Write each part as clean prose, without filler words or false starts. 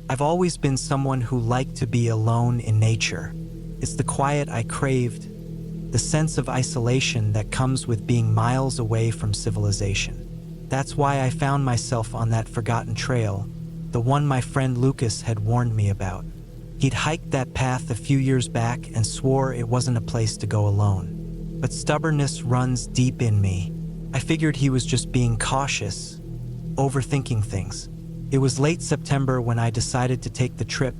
I've always been someone who liked to be alone in nature. It's the quiet I craved, the sense of isolation that comes with being miles away from civilization. That's why I found myself on that forgotten trail, the one my friend Lucas had warned me about. He'd hiked that path a few years back and swore it wasn't a place to go alone. But stubbornness runs deep in me. I figured he was just being cautious, overthinking things. It was late September when I decided to take the trip,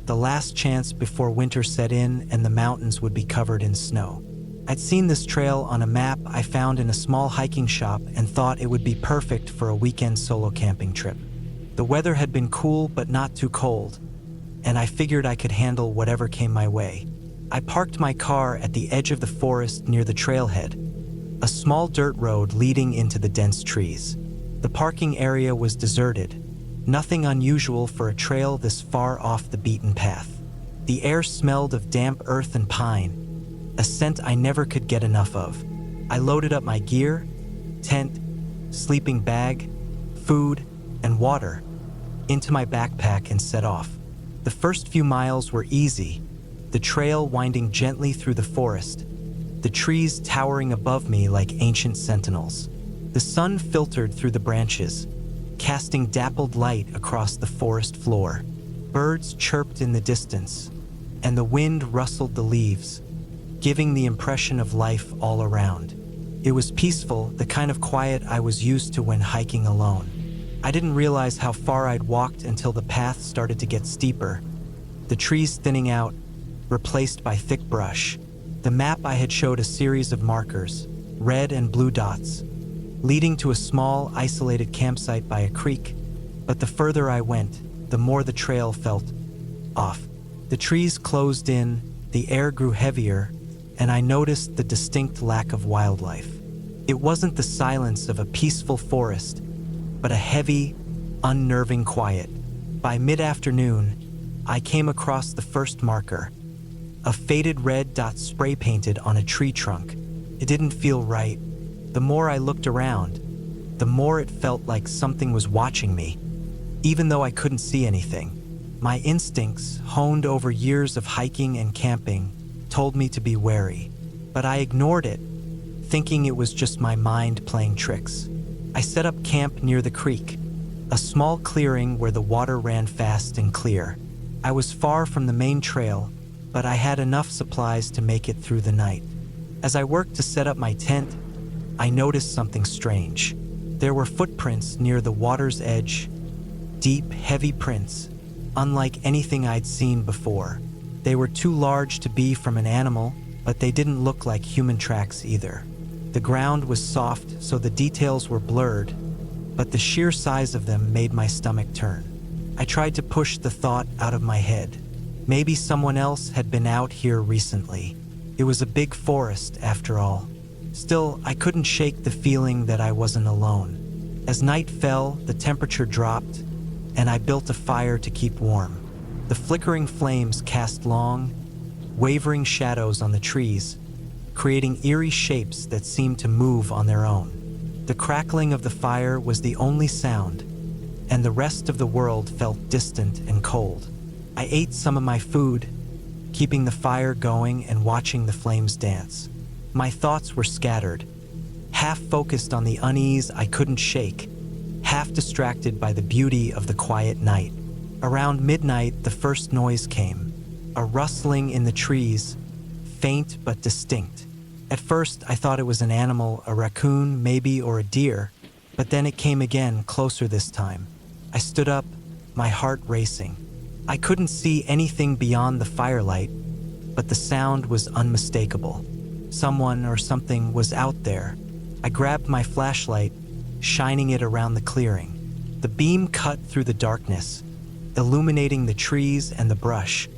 the last chance before winter set in and the mountains would be covered in snow. I'd seen this trail on a map I found in a small hiking shop and thought it would be perfect for a weekend solo camping trip. The weather had been cool but not too cold, and I figured I could handle whatever came my way. I parked my car at the edge of the forest near the trailhead, a small dirt road leading into the dense trees. The parking area was deserted, nothing unusual for a trail this far off the beaten path. The air smelled of damp earth and pine, a scent I never could get enough of. I loaded up my gear, tent, sleeping bag, food, and water into my backpack and set off. The first few miles were easy, the trail winding gently through the forest, the trees towering above me like ancient sentinels. The sun filtered through the branches, casting dappled light across the forest floor. Birds chirped in the distance, and the wind rustled the leaves, giving the impression of life all around. It was peaceful, the kind of quiet I was used to when hiking alone. I didn't realize how far I'd walked until the path started to get steeper, the trees thinning out, replaced by thick brush. The map I had showed a series of markers, red and blue dots, leading to a small, isolated campsite by a creek, but the further I went, the more the trail felt off. The trees closed in, the air grew heavier, and I noticed the distinct lack of wildlife. It wasn't the silence of a peaceful forest, but a heavy, unnerving quiet. By mid-afternoon, I came across the first marker, a faded red dot spray painted on a tree trunk. It didn't feel right. The more I looked around, the more it felt like something was watching me, even though I couldn't see anything. My instincts, honed over years of hiking and camping, told me to be wary, but I ignored it, thinking it was just my mind playing tricks. I set up camp near the creek, a small clearing where the water ran fast and clear. I was far from the main trail, but I had enough supplies to make it through the night. As I worked to set up my tent, I noticed something strange. There were footprints near the water's edge, deep, heavy prints, unlike anything I'd seen before. They were too large to be from an animal, but they didn't look like human tracks either. The ground was soft, so the details were blurred, but the sheer size of them made my stomach turn. I tried to push the thought out of my head. Maybe someone else had been out here recently. It was a big forest, after all. Still, I couldn't shake the feeling that I wasn't alone. As night fell, the temperature dropped, and I built a fire to keep warm. The flickering flames cast long, wavering shadows on the trees, creating eerie shapes that seemed to move on their own. The crackling of the fire was the only sound, and the rest of the world felt distant and cold. I ate some of my food, keeping the fire going and watching the flames dance. My thoughts were scattered, half focused on the unease I couldn't shake, half distracted by the beauty of the quiet night. Around midnight, the first noise came, a rustling in the trees, faint but distinct. At first, I thought it was an animal, a raccoon, maybe, or a deer, but then it came again, closer this time. I stood up, my heart racing. I couldn't see anything beyond the firelight, but the sound was unmistakable. Someone or something was out there. I grabbed my flashlight, shining it around the clearing. The beam cut through the darkness, illuminating the trees and the brush,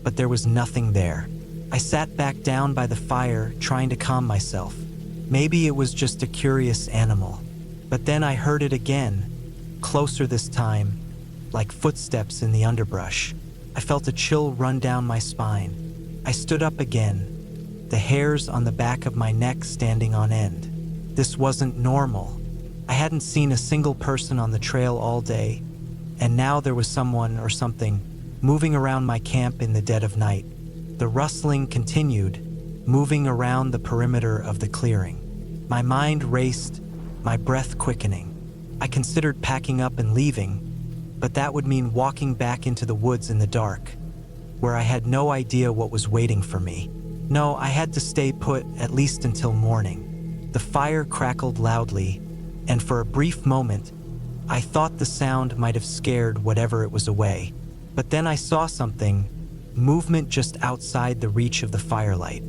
but there was nothing there. I sat back down by the fire, trying to calm myself. Maybe it was just a curious animal. But then I heard it again, closer this time, like footsteps in the underbrush. I felt a chill run down my spine. I stood up again, the hairs on the back of my neck standing on end. This wasn't normal. I hadn't seen a single person on the trail all day, and now there was someone or something moving around my camp in the dead of night. The rustling continued, moving around the perimeter of the clearing. My mind raced, my breath quickening. I considered packing up and leaving, but that would mean walking back into the woods in the dark, where I had no idea what was waiting for me. No, I had to stay put at least until morning. The fire crackled loudly, and for a brief moment, I thought the sound might have scared whatever it was away. But then I saw something, movement just outside the reach of the firelight.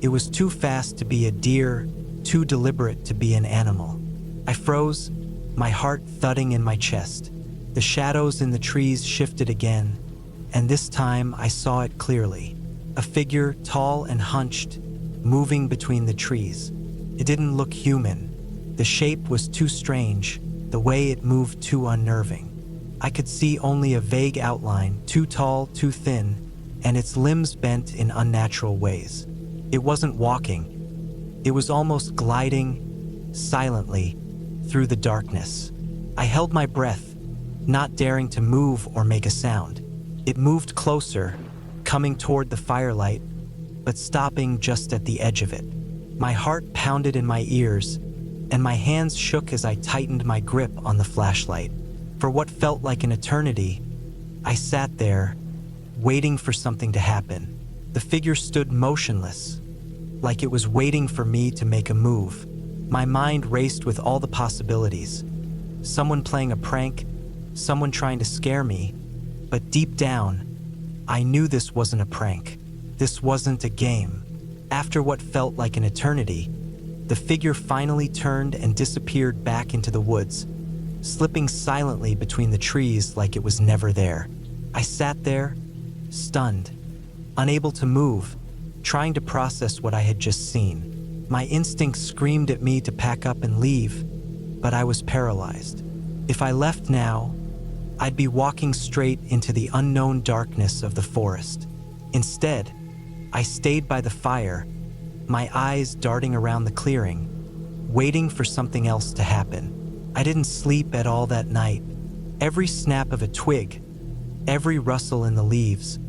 It was too fast to be a deer, too deliberate to be an animal. I froze, my heart thudding in my chest. The shadows in the trees shifted again, and this time I saw it clearly. A figure, tall and hunched, moving between the trees. It didn't look human. The shape was too strange, the way it moved too unnerving. I could see only a vague outline, too tall, too thin, and its limbs bent in unnatural ways. It wasn't walking. It was almost gliding, silently, through the darkness. I held my breath, not daring to move or make a sound. It moved closer, coming toward the firelight, but stopping just at the edge of it. My heart pounded in my ears, and my hands shook as I tightened my grip on the flashlight. For what felt like an eternity, I sat there, waiting for something to happen. The figure stood motionless, like it was waiting for me to make a move. My mind raced with all the possibilities. Someone playing a prank, someone trying to scare me, but deep down, I knew this wasn't a prank. This wasn't a game. After what felt like an eternity, the figure finally turned and disappeared back into the woods, slipping silently between the trees like it was never there. I sat there, stunned, unable to move, trying to process what I had just seen. My instincts screamed at me to pack up and leave, but I was paralyzed. If I left now, I'd be walking straight into the unknown darkness of the forest. Instead, I stayed by the fire, my eyes darting around the clearing, waiting for something else to happen. I didn't sleep at all that night. Every snap of a twig, every rustle in the leaves,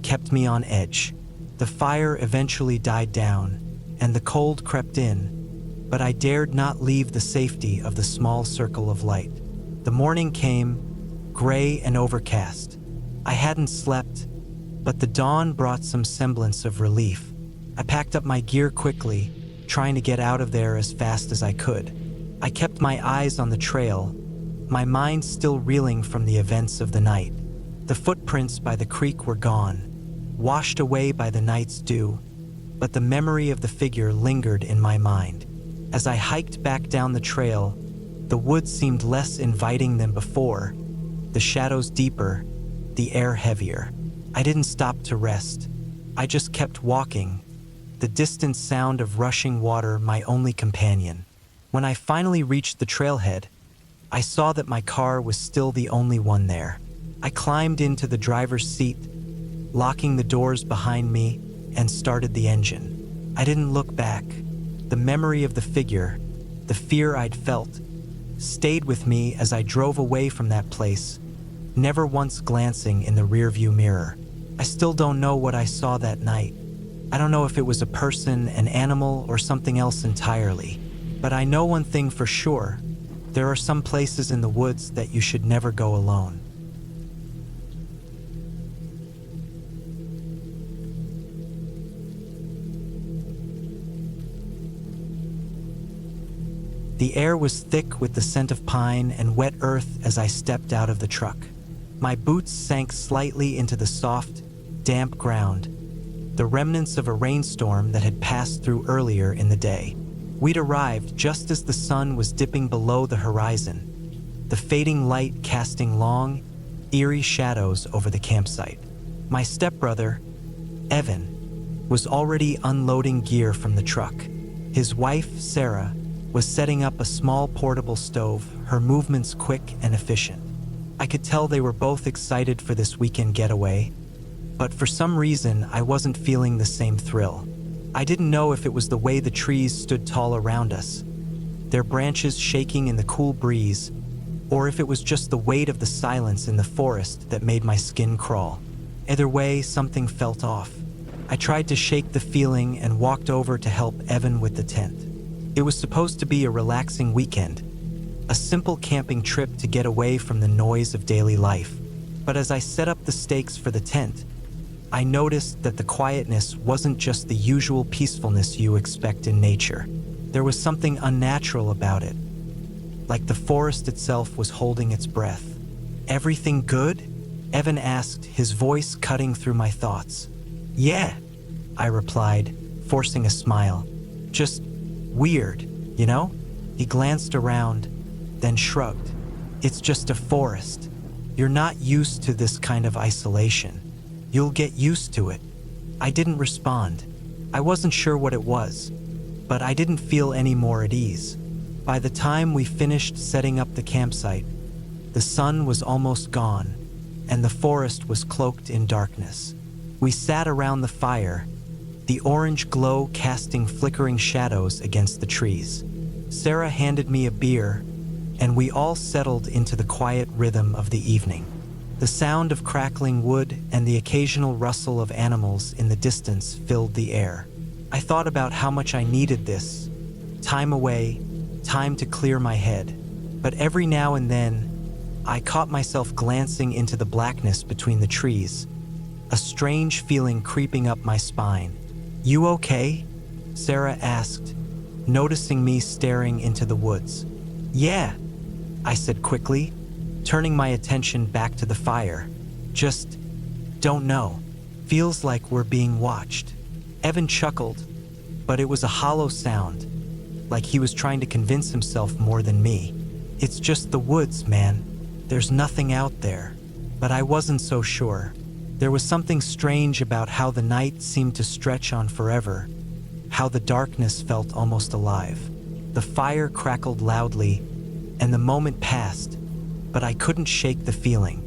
kept me on edge. The fire eventually died down, and the cold crept in, but I dared not leave the safety of the small circle of light. The morning came, gray and overcast. I hadn't slept, but the dawn brought some semblance of relief. I packed up my gear quickly, trying to get out of there as fast as I could. I kept my eyes on the trail, my mind still reeling from the events of the night. The footprints by the creek were gone, washed away by the night's dew, but the memory of the figure lingered in my mind. As I hiked back down the trail, the woods seemed less inviting than before, the shadows deeper, the air heavier. I didn't stop to rest. I just kept walking, the distant sound of rushing water my only companion. When I finally reached the trailhead, I saw that my car was still the only one there. I climbed into the driver's seat, locking the doors behind me, and started the engine. I didn't look back. The memory of the figure, the fear I'd felt, stayed with me as I drove away from that place, never once glancing in the rearview mirror. I still don't know what I saw that night. I don't know if it was a person, an animal, or something else entirely. But I know one thing for sure. There are some places in the woods that you should never go alone. The air was thick with the scent of pine and wet earth as I stepped out of the truck. My boots sank slightly into the soft, damp ground, the remnants of a rainstorm that had passed through earlier in the day. We'd arrived just as the sun was dipping below the horizon, the fading light casting long, eerie shadows over the campsite. My stepbrother, Evan, was already unloading gear from the truck. His wife, Sarah, was setting up a small portable stove, her movements quick and efficient. I could tell they were both excited for this weekend getaway, but for some reason I wasn't feeling the same thrill. I didn't know if it was the way the trees stood tall around us, their branches shaking in the cool breeze, or if it was just the weight of the silence in the forest that made my skin crawl. Either way, something felt off. I tried to shake the feeling and walked over to help Evan with the tent. It was supposed to be a relaxing weekend, a simple camping trip to get away from the noise of daily life. But as I set up the stakes for the tent, I noticed that the quietness wasn't just the usual peacefulness you expect in nature. There was something unnatural about it, like the forest itself was holding its breath. "Everything good?" Evan asked, his voice cutting through my thoughts. "Yeah," I replied, forcing a smile. "Just weird, you know?" He glanced around, then shrugged. "It's just a forest. You're not used to this kind of isolation. You'll get used to it." I didn't respond. I wasn't sure what it was, but I didn't feel any more at ease. By the time we finished setting up the campsite, the sun was almost gone, and the forest was cloaked in darkness. We sat around the fire, the orange glow casting flickering shadows against the trees. Sarah handed me a beer, and we all settled into the quiet rhythm of the evening. The sound of crackling wood and the occasional rustle of animals in the distance filled the air. I thought about how much I needed this. Time away, time to clear my head. But every now and then, I caught myself glancing into the blackness between the trees, a strange feeling creeping up my spine. "You okay?" Sarah asked, noticing me staring into the woods. "Yeah," I said quickly, turning my attention back to the fire. "Just don't know. Feels like we're being watched." Evan chuckled, but it was a hollow sound, like he was trying to convince himself more than me. "It's just the woods, man. There's nothing out there." But I wasn't so sure. There was something strange about how the night seemed to stretch on forever, how the darkness felt almost alive. The fire crackled loudly, and the moment passed, but I couldn't shake the feeling.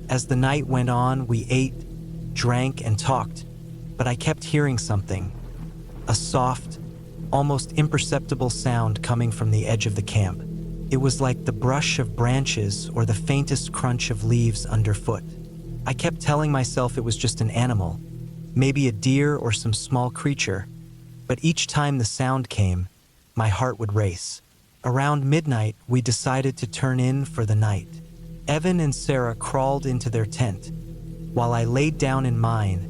As the night went on, we ate, drank, and talked, but I kept hearing something. A soft, almost imperceptible sound coming from the edge of the camp. It was like the brush of branches or the faintest crunch of leaves underfoot. I kept telling myself it was just an animal, maybe a deer or some small creature, but each time the sound came, my heart would race. Around midnight, we decided to turn in for the night. Evan and Sarah crawled into their tent, while I laid down in mine,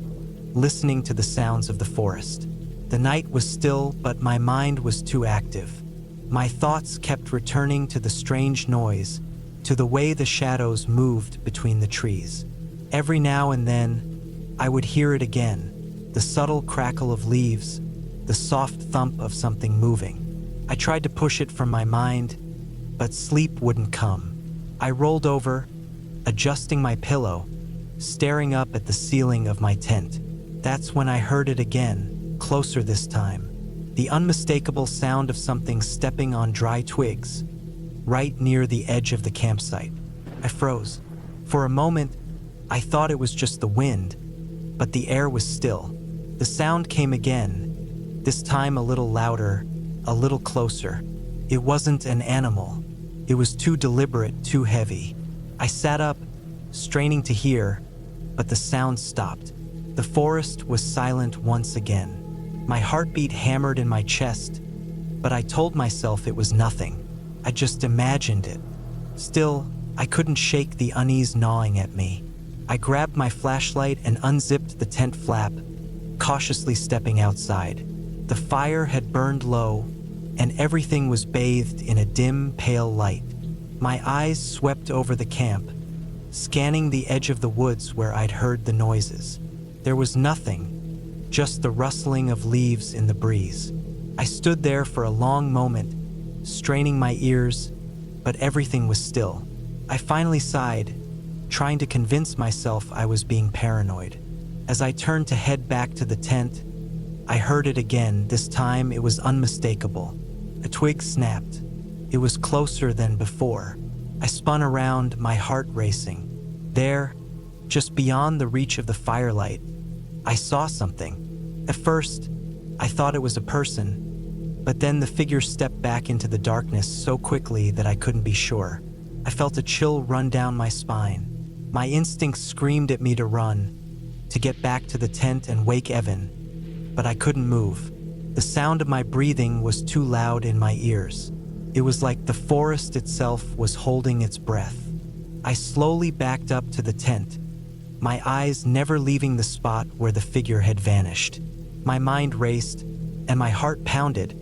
listening to the sounds of the forest. The night was still, but my mind was too active. My thoughts kept returning to the strange noise, to the way the shadows moved between the trees. Every now and then, I would hear it again, the subtle crackle of leaves, the soft thump of something moving. I tried to push it from my mind, but sleep wouldn't come. I rolled over, adjusting my pillow, staring up at the ceiling of my tent. That's when I heard it again, closer this time. The unmistakable sound of something stepping on dry twigs, right near the edge of the campsite. I froze. For a moment, I thought it was just the wind, but the air was still. The sound came again, this time a little louder, a little closer. It wasn't an animal. It was too deliberate, too heavy. I sat up, straining to hear, but the sound stopped. The forest was silent once again. My heartbeat hammered in my chest, but I told myself it was nothing. I just imagined it. Still, I couldn't shake the unease gnawing at me. I grabbed my flashlight and unzipped the tent flap, cautiously stepping outside. The fire had burned low, and everything was bathed in a dim, pale light. My eyes swept over the camp, scanning the edge of the woods where I'd heard the noises. There was nothing, just the rustling of leaves in the breeze. I stood there for a long moment, straining my ears, but everything was still. I finally sighed, trying to convince myself I was being paranoid. As I turned to head back to the tent, I heard it again. This time it was unmistakable. A twig snapped. It was closer than before. I spun around, my heart racing. There, just beyond the reach of the firelight, I saw something. At first, I thought it was a person, but then the figure stepped back into the darkness so quickly that I couldn't be sure. I felt a chill run down my spine. My instincts screamed at me to run, to get back to the tent and wake Evan, but I couldn't move. The sound of my breathing was too loud in my ears. It was like the forest itself was holding its breath. I slowly backed up to the tent, my eyes never leaving the spot where the figure had vanished. My mind raced, and my heart pounded,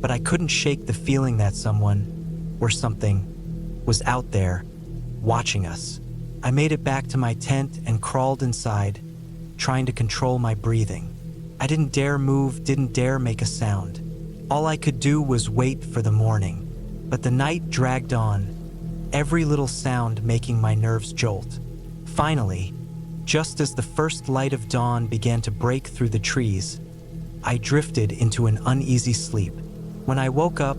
but I couldn't shake the feeling that someone, or something, was out there, watching us. I made it back to my tent and crawled inside, trying to control my breathing. I didn't dare move, didn't dare make a sound. All I could do was wait for the morning. But the night dragged on, every little sound making my nerves jolt. Finally, just as the first light of dawn began to break through the trees, I drifted into an uneasy sleep. When I woke up,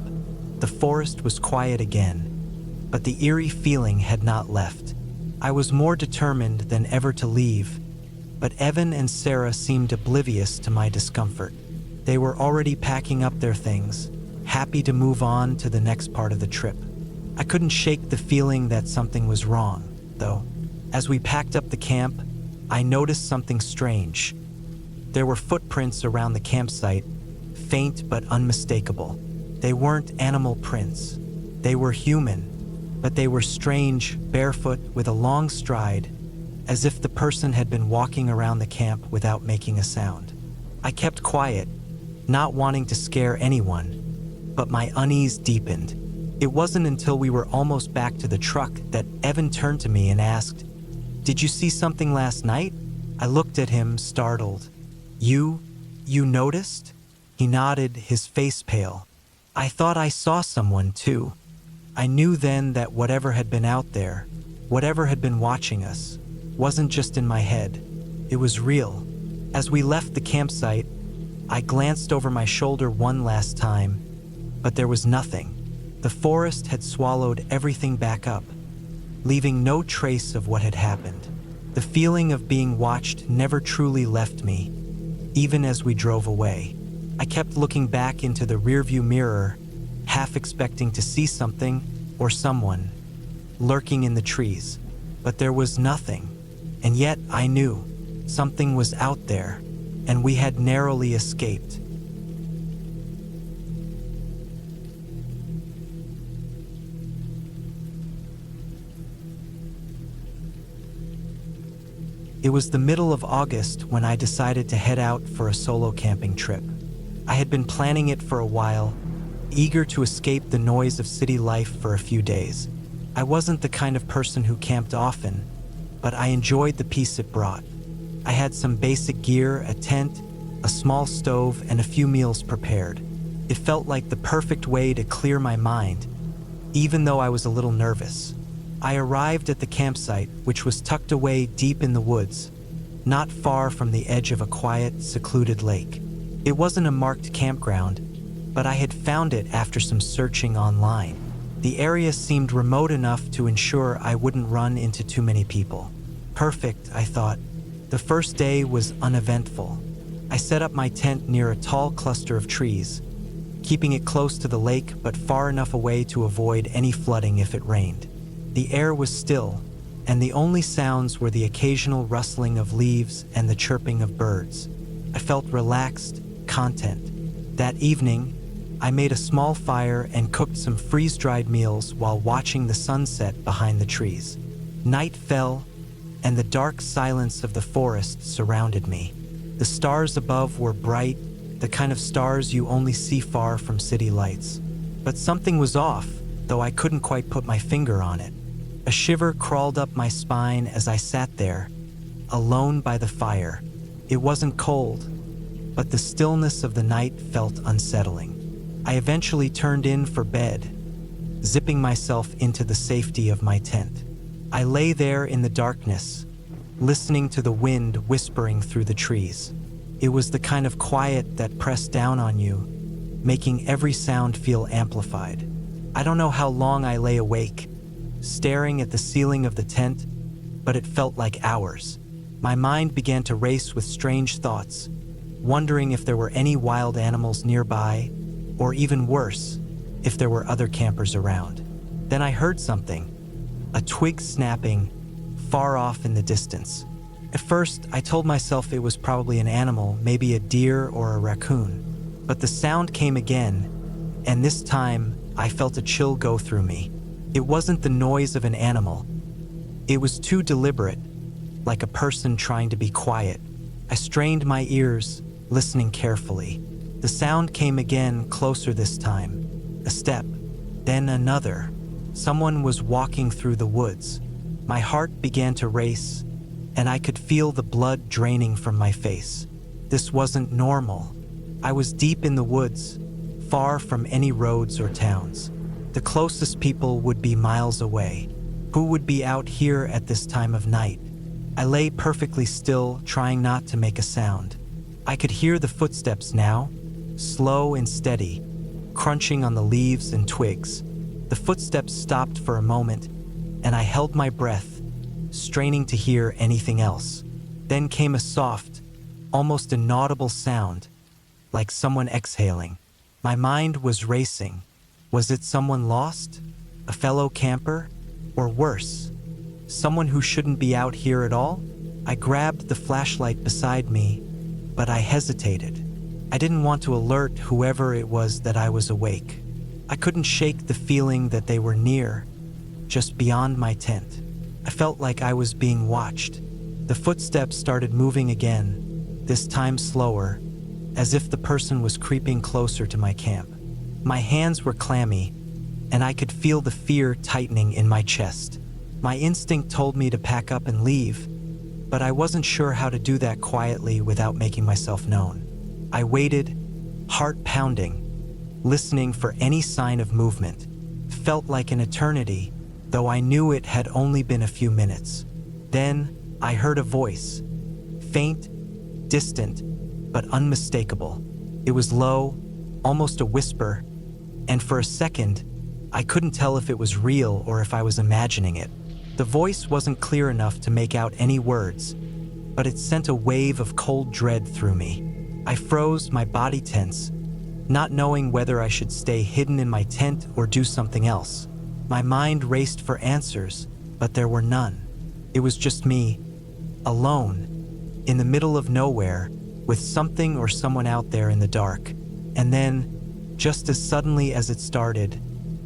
the forest was quiet again, but the eerie feeling had not left. I was more determined than ever to leave, but Evan and Sarah seemed oblivious to my discomfort. They were already packing up their things, happy to move on to the next part of the trip. I couldn't shake the feeling that something was wrong, though. As we packed up the camp, I noticed something strange. There were footprints around the campsite, faint but unmistakable. They weren't animal prints. They were human, but they were strange, barefoot, with a long stride, as if the person had been walking around the camp without making a sound. I kept quiet, not wanting to scare anyone, but my unease deepened. It wasn't until we were almost back to the truck that Evan turned to me and asked, "Did you see something last night?" I looked at him, startled. You noticed?" He nodded, his face pale. "I thought I saw someone too." I knew then that whatever had been out there, whatever had been watching us, wasn't just in my head. It was real. As we left the campsite, I glanced over my shoulder one last time, but there was nothing. The forest had swallowed everything back up, leaving no trace of what had happened. The feeling of being watched never truly left me, even as we drove away. I kept looking back into the rearview mirror, half expecting to see something or someone lurking in the trees, but there was nothing. And yet I knew something was out there, and we had narrowly escaped. It was the middle of August when I decided to head out for a solo camping trip. I had been planning it for a while, eager to escape the noise of city life for a few days. I wasn't the kind of person who camped often, but I enjoyed the peace it brought. I had some basic gear, a tent, a small stove, and a few meals prepared. It felt like the perfect way to clear my mind, even though I was a little nervous. I arrived at the campsite, which was tucked away deep in the woods, not far from the edge of a quiet, secluded lake. It wasn't a marked campground, but I had found it after some searching online. The area seemed remote enough to ensure I wouldn't run into too many people. Perfect, I thought. The first day was uneventful. I set up my tent near a tall cluster of trees, keeping it close to the lake but far enough away to avoid any flooding if it rained. The air was still, and the only sounds were the occasional rustling of leaves and the chirping of birds. I felt relaxed, content. That evening, I made a small fire and cooked some freeze-dried meals while watching the sunset behind the trees. Night fell, and the dark silence of the forest surrounded me. The stars above were bright, the kind of stars you only see far from city lights. But something was off, though I couldn't quite put my finger on it. A shiver crawled up my spine as I sat there, alone by the fire. It wasn't cold, but the stillness of the night felt unsettling. I eventually turned in for bed, zipping myself into the safety of my tent. I lay there in the darkness, listening to the wind whispering through the trees. It was the kind of quiet that pressed down on you, making every sound feel amplified. I don't know how long I lay awake, staring at the ceiling of the tent, but it felt like hours. My mind began to race with strange thoughts, wondering if there were any wild animals nearby, or even worse, if there were other campers around. Then I heard something, a twig snapping far off in the distance. At first, I told myself it was probably an animal, maybe a deer or a raccoon. But the sound came again, and this time I felt a chill go through me. It wasn't the noise of an animal. It was too deliberate, like a person trying to be quiet. I strained my ears, listening carefully. The sound came again, closer this time. A step, then another. Someone was walking through the woods. My heart began to race, and I could feel the blood draining from my face. This wasn't normal. I was deep in the woods, far from any roads or towns. The closest people would be miles away. Who would be out here at this time of night? I lay perfectly still, trying not to make a sound. I could hear the footsteps now, slow and steady, crunching on the leaves and twigs. The footsteps stopped for a moment, and I held my breath, straining to hear anything else. Then came a soft, almost inaudible sound, like someone exhaling. My mind was racing. Was it someone lost? A fellow camper? Or worse, someone who shouldn't be out here at all? I grabbed the flashlight beside me, but I hesitated. I didn't want to alert whoever it was that I was awake. I couldn't shake the feeling that they were near, just beyond my tent. I felt like I was being watched. The footsteps started moving again, this time slower, as if the person was creeping closer to my camp. My hands were clammy, and I could feel the fear tightening in my chest. My instinct told me to pack up and leave, but I wasn't sure how to do that quietly without making myself known. I waited, heart pounding, listening for any sign of movement. Felt like an eternity, though I knew it had only been a few minutes. Then I heard a voice, faint, distant, but unmistakable. It was low, almost a whisper, and for a second, I couldn't tell if it was real or if I was imagining it. The voice wasn't clear enough to make out any words, but it sent a wave of cold dread through me. I froze, my body tense, not knowing whether I should stay hidden in my tent or do something else. My mind raced for answers, but there were none. It was just me, alone, in the middle of nowhere, with something or someone out there in the dark. And then, just as suddenly as it started,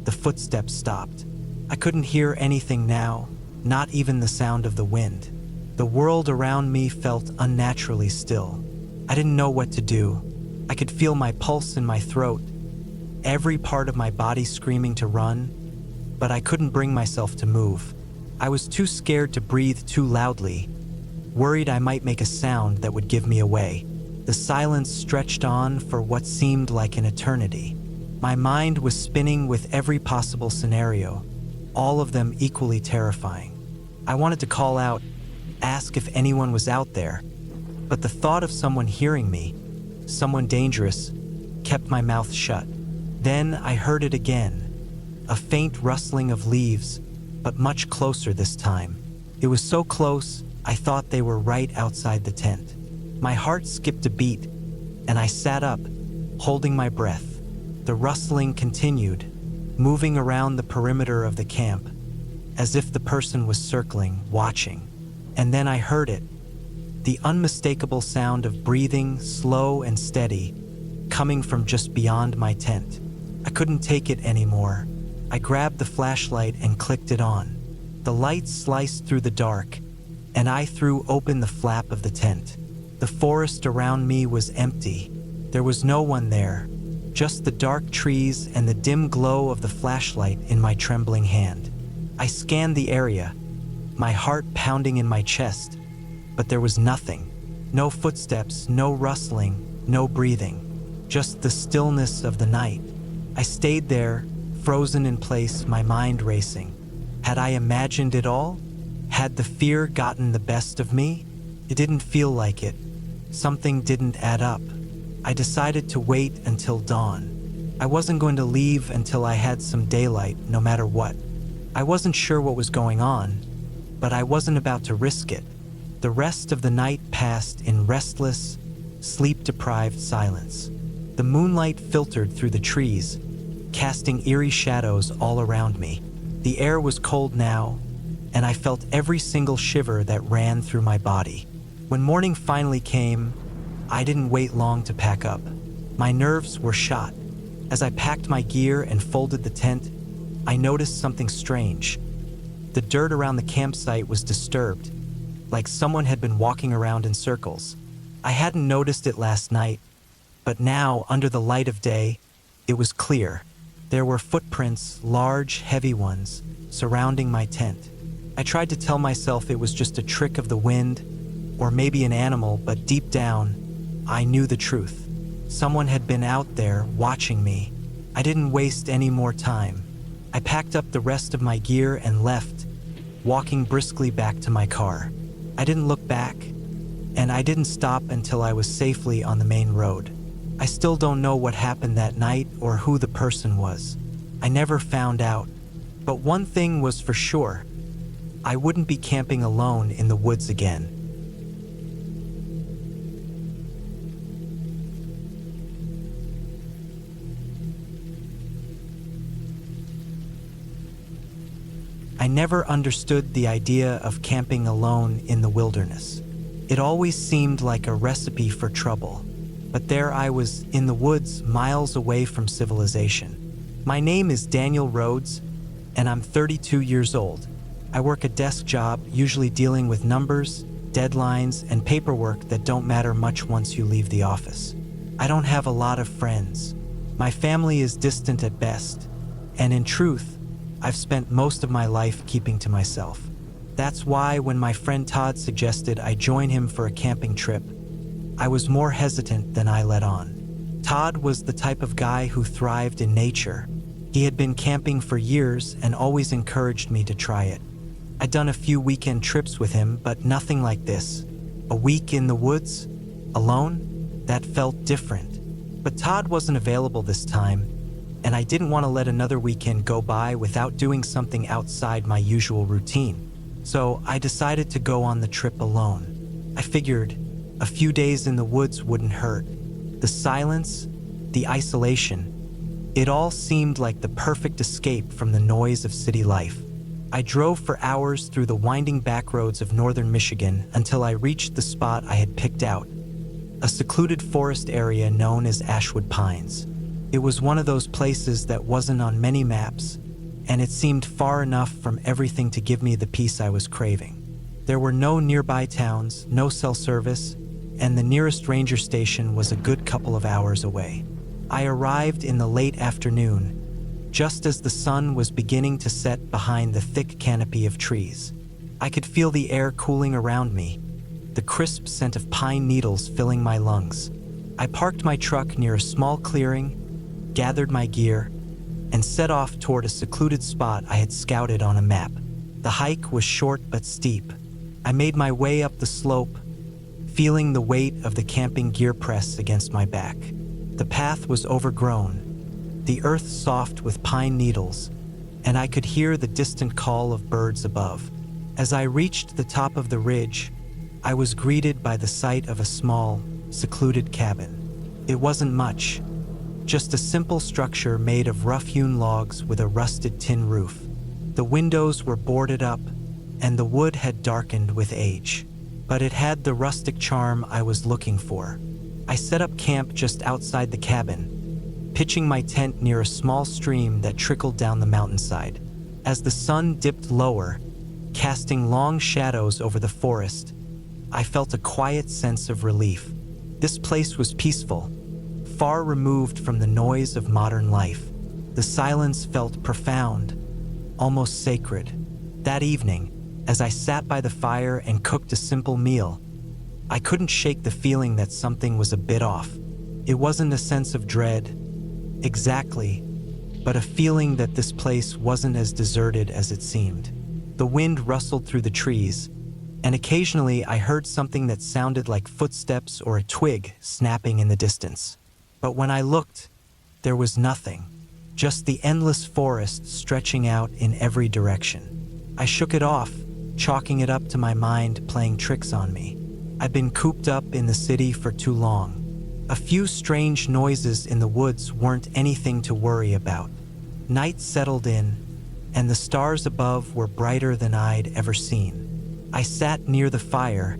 the footsteps stopped. I couldn't hear anything now, not even the sound of the wind. The world around me felt unnaturally still. I didn't know what to do. I could feel my pulse in my throat, every part of my body screaming to run, but I couldn't bring myself to move. I was too scared to breathe too loudly, worried I might make a sound that would give me away. The silence stretched on for what seemed like an eternity. My mind was spinning with every possible scenario, all of them equally terrifying. I wanted to call out, ask if anyone was out there, but the thought of someone hearing me, someone dangerous, kept my mouth shut. Then I heard it again, a faint rustling of leaves, but much closer this time. It was so close, I thought they were right outside the tent. My heart skipped a beat, and I sat up, holding my breath. The rustling continued, moving around the perimeter of the camp, as if the person was circling, watching. And then I heard it, the unmistakable sound of breathing, slow and steady, coming from just beyond my tent. I couldn't take it anymore. I grabbed the flashlight and clicked it on. The light sliced through the dark, and I threw open the flap of the tent. The forest around me was empty. There was no one there, just the dark trees and the dim glow of the flashlight in my trembling hand. I scanned the area, my heart pounding in my chest, but there was nothing. No footsteps, no rustling, no breathing, just the stillness of the night. I stayed there, frozen in place, my mind racing. Had I imagined it all? Had the fear gotten the best of me? It didn't feel like it. Something didn't add up. I decided to wait until dawn. I wasn't going to leave until I had some daylight, no matter what. I wasn't sure what was going on, but I wasn't about to risk it. The rest of the night passed in restless, sleep-deprived silence. The moonlight filtered through the trees, casting eerie shadows all around me. The air was cold now, and I felt every single shiver that ran through my body. When morning finally came, I didn't wait long to pack up. My nerves were shot. As I packed my gear and folded the tent, I noticed something strange. The dirt around the campsite was disturbed, like someone had been walking around in circles. I hadn't noticed it last night, but now, under the light of day, it was clear. There were footprints, large, heavy ones, surrounding my tent. I tried to tell myself it was just a trick of the wind, or maybe an animal, but deep down, I knew the truth. Someone had been out there, watching me. I didn't waste any more time. I packed up the rest of my gear and left, walking briskly back to my car. I didn't look back, and I didn't stop until I was safely on the main road. I still don't know what happened that night or who the person was. I never found out. But one thing was for sure. I wouldn't be camping alone in the woods again. I never understood the idea of camping alone in the wilderness. It always seemed like a recipe for trouble. But there I was in the woods, miles away from civilization. My name is Daniel Rhodes, and I'm 32 years old. I work a desk job, usually dealing with numbers, deadlines, and paperwork that don't matter much once you leave the office. I don't have a lot of friends. My family is distant at best, and in truth, I've spent most of my life keeping to myself. That's why when my friend Todd suggested I join him for a camping trip, I was more hesitant than I let on. Todd was the type of guy who thrived in nature. He had been camping for years and always encouraged me to try it. I'd done a few weekend trips with him, but nothing like this. A week in the woods, alone, that felt different. But Todd wasn't available this time, and I didn't want to let another weekend go by without doing something outside my usual routine. So I decided to go on the trip alone. I figured a few days in the woods wouldn't hurt. The silence, the isolation, it all seemed like the perfect escape from the noise of city life. I drove for hours through the winding back roads of northern Michigan until I reached the spot I had picked out, a secluded forest area known as Ashwood Pines. It was one of those places that wasn't on many maps, and it seemed far enough from everything to give me the peace I was craving. There were no nearby towns, no cell service, and the nearest ranger station was a good couple of hours away. I arrived in the late afternoon, just as the sun was beginning to set behind the thick canopy of trees. I could feel the air cooling around me, the crisp scent of pine needles filling my lungs. I parked my truck near a small clearing, gathered my gear, and set off toward a secluded spot I had scouted on a map. The hike was short but steep. I made my way up the slope, feeling the weight of the camping gear press against my back. The path was overgrown, the earth soft with pine needles, and I could hear the distant call of birds above. As I reached the top of the ridge, I was greeted by the sight of a small, secluded cabin. It wasn't much, just a simple structure made of rough-hewn logs with a rusted tin roof. The windows were boarded up, and the wood had darkened with age. But it had the rustic charm I was looking for. I set up camp just outside the cabin, pitching my tent near a small stream that trickled down the mountainside. As the sun dipped lower, casting long shadows over the forest, I felt a quiet sense of relief. This place was peaceful, far removed from the noise of modern life. The silence felt profound, almost sacred. That evening, as I sat by the fire and cooked a simple meal, I couldn't shake the feeling that something was a bit off. It wasn't a sense of dread, exactly, but a feeling that this place wasn't as deserted as it seemed. The wind rustled through the trees, and occasionally I heard something that sounded like footsteps or a twig snapping in the distance. But when I looked, there was nothing, just the endless forest stretching out in every direction. I shook it off, chalking it up to my mind playing tricks on me. I'd been cooped up in the city for too long. A few strange noises in the woods weren't anything to worry about. Night settled in, and the stars above were brighter than I'd ever seen. I sat near the fire,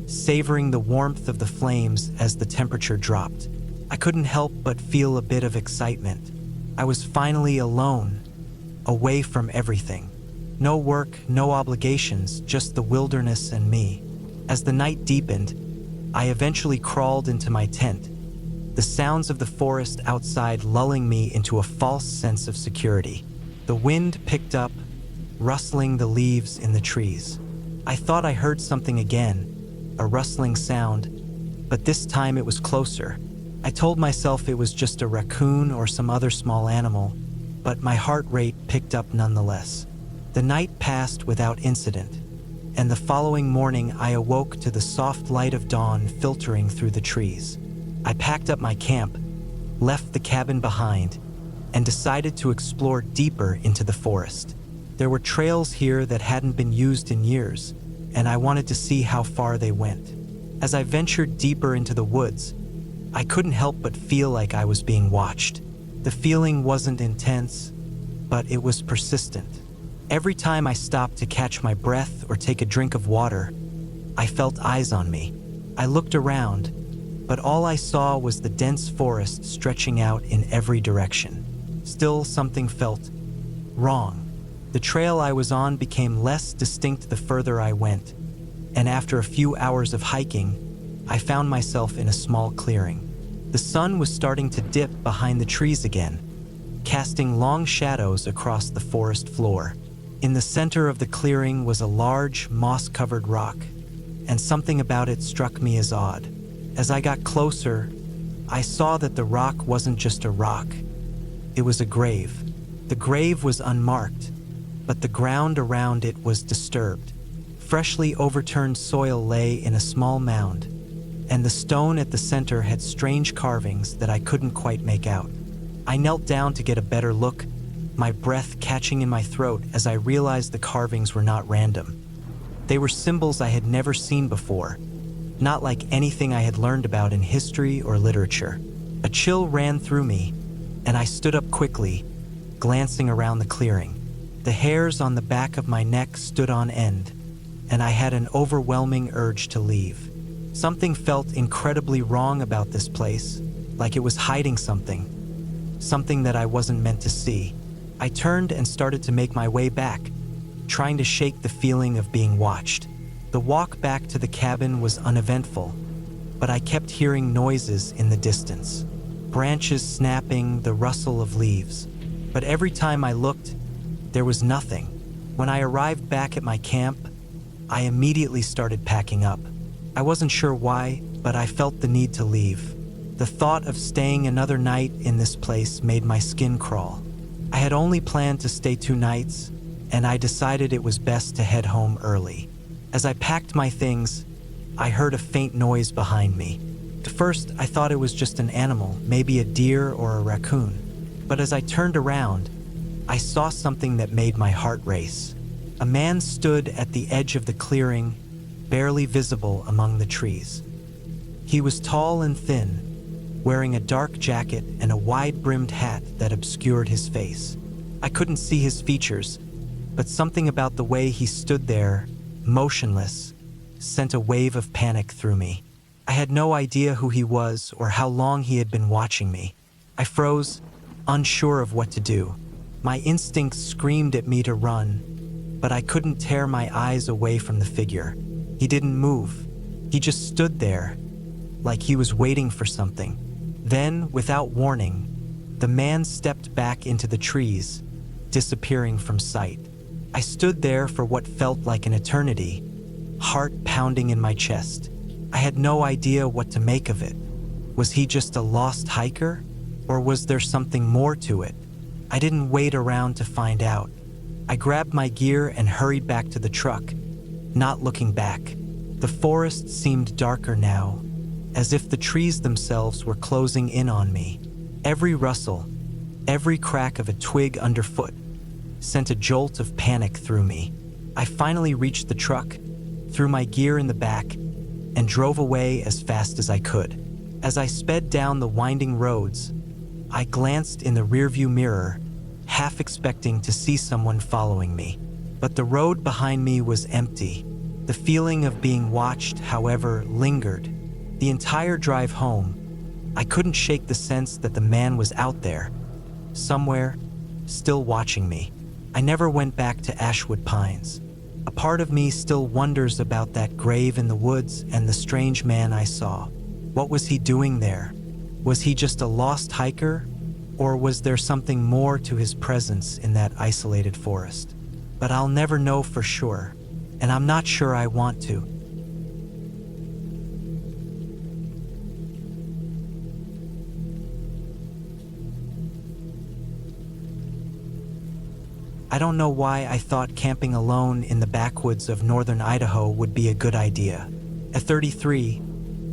savoring the warmth of the flames as the temperature dropped. I couldn't help but feel a bit of excitement. I was finally alone, away from everything. No work, no obligations, just the wilderness and me. As the night deepened, I eventually crawled into my tent, the sounds of the forest outside lulling me into a false sense of security. The wind picked up, rustling the leaves in the trees. I thought I heard something again, a rustling sound, but this time it was closer. I told myself it was just a raccoon or some other small animal, but my heart rate picked up nonetheless. The night passed without incident, and the following morning I awoke to the soft light of dawn filtering through the trees. I packed up my camp, left the cabin behind, and decided to explore deeper into the forest. There were trails here that hadn't been used in years, and I wanted to see how far they went. As I ventured deeper into the woods, I couldn't help but feel like I was being watched. The feeling wasn't intense, but it was persistent. Every time I stopped to catch my breath or take a drink of water, I felt eyes on me. I looked around, but all I saw was the dense forest stretching out in every direction. Still, something felt wrong. The trail I was on became less distinct the further I went, and after a few hours of hiking, I found myself in a small clearing. The sun was starting to dip behind the trees again, casting long shadows across the forest floor. In the center of the clearing was a large, moss-covered rock, and something about it struck me as odd. As I got closer, I saw that the rock wasn't just a rock. It was a grave. The grave was unmarked, but the ground around it was disturbed. Freshly overturned soil lay in a small mound, and the stone at the center had strange carvings that I couldn't quite make out. I knelt down to get a better look, my breath catching in my throat as I realized the carvings were not random. They were symbols I had never seen before, not like anything I had learned about in history or literature. A chill ran through me, and I stood up quickly, glancing around the clearing. The hairs on the back of my neck stood on end, and I had an overwhelming urge to leave. Something felt incredibly wrong about this place, like it was hiding something that I wasn't meant to see. I turned and started to make my way back, trying to shake the feeling of being watched. The walk back to the cabin was uneventful, but I kept hearing noises in the distance. Branches snapping, the rustle of leaves. But every time I looked, there was nothing. When I arrived back at my camp, I immediately started packing up. I wasn't sure why, but I felt the need to leave. The thought of staying another night in this place made my skin crawl. I had only planned to stay 2 nights, and I decided it was best to head home early. As I packed my things, I heard a faint noise behind me. At first, I thought it was just an animal, maybe a deer or a raccoon. But as I turned around, I saw something that made my heart race. A man stood at the edge of the clearing, barely visible among the trees. He was tall and thin, wearing a dark jacket and a wide-brimmed hat that obscured his face. I couldn't see his features, but something about the way he stood there, motionless, sent a wave of panic through me. I had no idea who he was or how long he had been watching me. I froze, unsure of what to do. My instincts screamed at me to run, but I couldn't tear my eyes away from the figure. He didn't move. He just stood there, like he was waiting for something. Then, without warning, the man stepped back into the trees, disappearing from sight. I stood there for what felt like an eternity, heart pounding in my chest. I had no idea what to make of it. Was he just a lost hiker, or was there something more to it? I didn't wait around to find out. I grabbed my gear and hurried back to the truck, not looking back. The forest seemed darker now, as if the trees themselves were closing in on me. Every rustle, every crack of a twig underfoot, sent a jolt of panic through me. I finally reached the truck, threw my gear in the back, and drove away as fast as I could. As I sped down the winding roads, I glanced in the rearview mirror, half expecting to see someone following me. But the road behind me was empty. The feeling of being watched, however, lingered. The entire drive home, I couldn't shake the sense that the man was out there, somewhere, still watching me. I never went back to Ashwood Pines. A part of me still wonders about that grave in the woods and the strange man I saw. What was he doing there? Was he just a lost hiker? Or was there something more to his presence in that isolated forest? But I'll never know for sure, and I'm not sure I want to. I don't know why I thought camping alone in the backwoods of northern Idaho would be a good idea. At 33,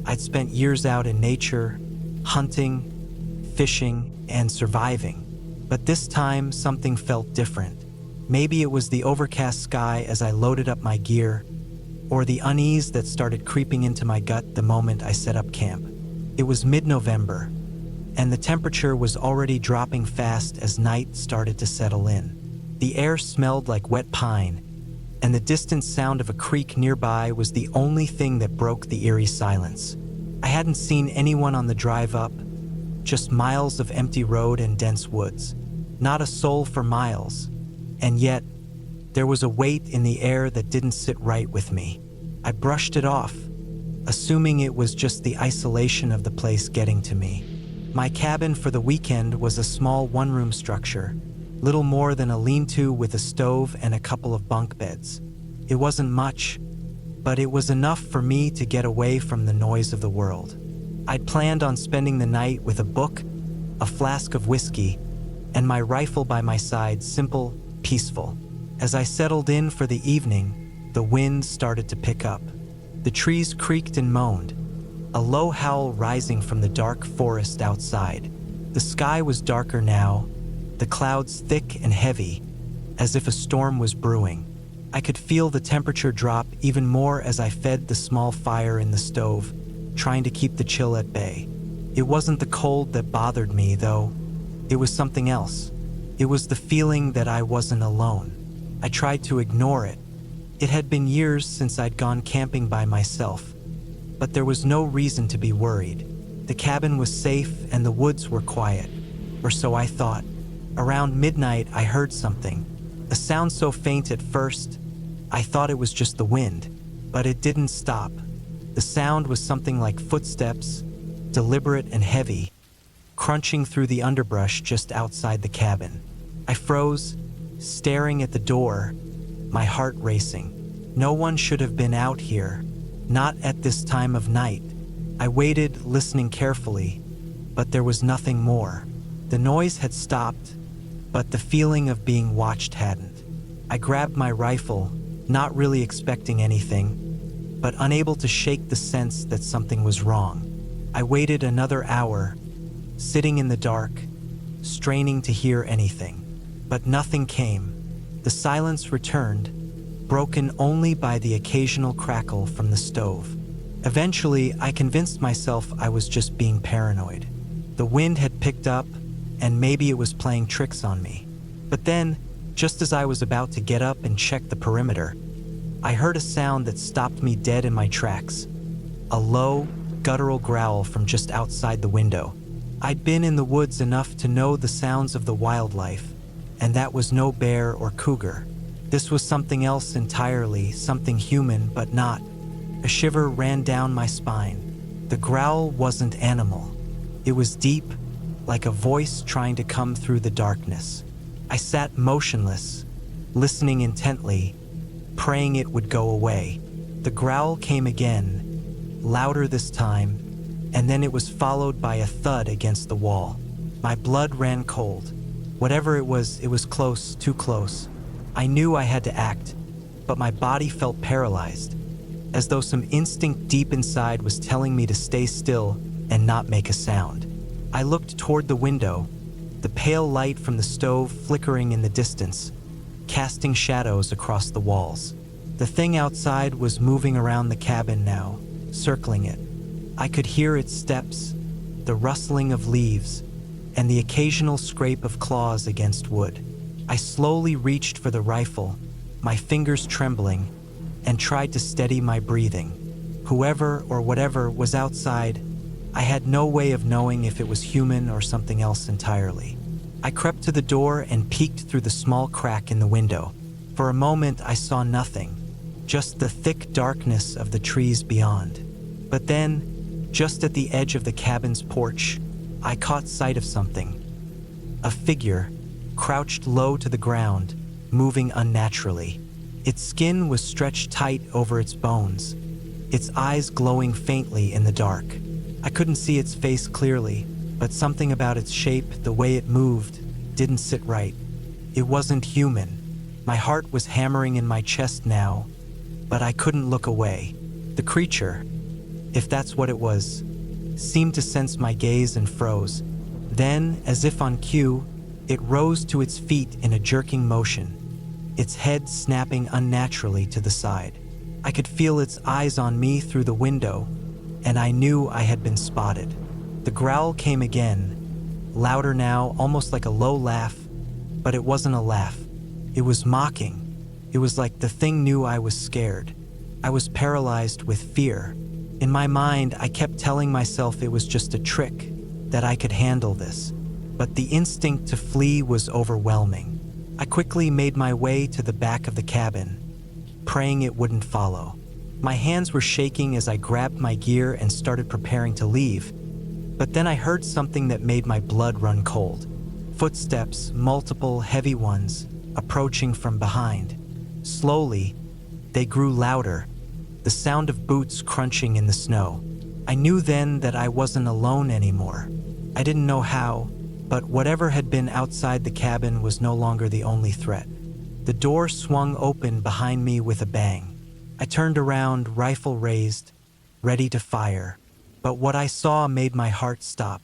I'd spent years out in nature, hunting, fishing, and surviving. But this time, something felt different. Maybe it was the overcast sky as I loaded up my gear, or the unease that started creeping into my gut the moment I set up camp. It was mid-November, and the temperature was already dropping fast as night started to settle in. The air smelled like wet pine, and the distant sound of a creek nearby was the only thing that broke the eerie silence. I hadn't seen anyone on the drive up, just miles of empty road and dense woods. Not a soul for miles, and yet, there was a weight in the air that didn't sit right with me. I brushed it off, assuming it was just the isolation of the place getting to me. My cabin for the weekend was a small one-room structure, little more than a lean-to with a stove and a couple of bunk beds. It wasn't much, but it was enough for me to get away from the noise of the world. I'd planned on spending the night with a book, a flask of whiskey, and my rifle by my side, simple, peaceful. As I settled in for the evening, the wind started to pick up. The trees creaked and moaned, a low howl rising from the dark forest outside. The sky was darker now, the clouds thick and heavy, as if a storm was brewing. I could feel the temperature drop even more as I fed the small fire in the stove, trying to keep the chill at bay. It wasn't the cold that bothered me, though. It was something else. It was the feeling that I wasn't alone. I tried to ignore it. It had been years since I'd gone camping by myself, but there was no reason to be worried. The cabin was safe and the woods were quiet, or so I thought. Around midnight, I heard something. A sound so faint at first, I thought it was just the wind, but it didn't stop. The sound was something like footsteps, deliberate and heavy, crunching through the underbrush just outside the cabin. I froze, staring at the door, my heart racing. No one should have been out here, not at this time of night. I waited, listening carefully, but there was nothing more. The noise had stopped, but the feeling of being watched hadn't. I grabbed my rifle, not really expecting anything, but unable to shake the sense that something was wrong. I waited another hour, sitting in the dark, straining to hear anything. But nothing came. The silence returned, broken only by the occasional crackle from the stove. Eventually, I convinced myself I was just being paranoid. The wind had picked up, and maybe it was playing tricks on me. But then, just as I was about to get up and check the perimeter, I heard a sound that stopped me dead in my tracks. A low, guttural growl from just outside the window. I'd been in the woods enough to know the sounds of the wildlife, and that was no bear or cougar. This was something else entirely, something human but not. A shiver ran down my spine. The growl wasn't animal. It was deep, like a voice trying to come through the darkness. I sat motionless, listening intently, praying it would go away. The growl came again, louder this time, and then it was followed by a thud against the wall. My blood ran cold. Whatever it was close, too close. I knew I had to act, but my body felt paralyzed, as though some instinct deep inside was telling me to stay still and not make a sound. I looked toward the window, the pale light from the stove flickering in the distance, casting shadows across the walls. The thing outside was moving around the cabin now, circling it. I could hear its steps, the rustling of leaves, and the occasional scrape of claws against wood. I slowly reached for the rifle, my fingers trembling, and tried to steady my breathing. Whoever or whatever was outside, I had no way of knowing if it was human or something else entirely. I crept to the door and peeked through the small crack in the window. For a moment, I saw nothing, just the thick darkness of the trees beyond. But then, just at the edge of the cabin's porch, I caught sight of something. A figure, crouched low to the ground, moving unnaturally. Its skin was stretched tight over its bones, its eyes glowing faintly in the dark. I couldn't see its face clearly, but something about its shape, the way it moved, didn't sit right. It wasn't human. My heart was hammering in my chest now, but I couldn't look away. The creature, if that's what it was, seemed to sense my gaze and froze. Then, as if on cue, it rose to its feet in a jerking motion, its head snapping unnaturally to the side. I could feel its eyes on me through the window, and I knew I had been spotted. The growl came again, louder now, almost like a low laugh, but it wasn't a laugh. It was mocking. It was like the thing knew I was scared. I was paralyzed with fear. In my mind, I kept telling myself it was just a trick, that I could handle this. But the instinct to flee was overwhelming. I quickly made my way to the back of the cabin, praying it wouldn't follow. My hands were shaking as I grabbed my gear and started preparing to leave. But then I heard something that made my blood run cold. Footsteps, multiple heavy ones, approaching from behind. Slowly, they grew louder, the sound of boots crunching in the snow. I knew then that I wasn't alone anymore. I didn't know how, but whatever had been outside the cabin was no longer the only threat. The door swung open behind me with a bang. I turned around, rifle raised, ready to fire. But what I saw made my heart stop.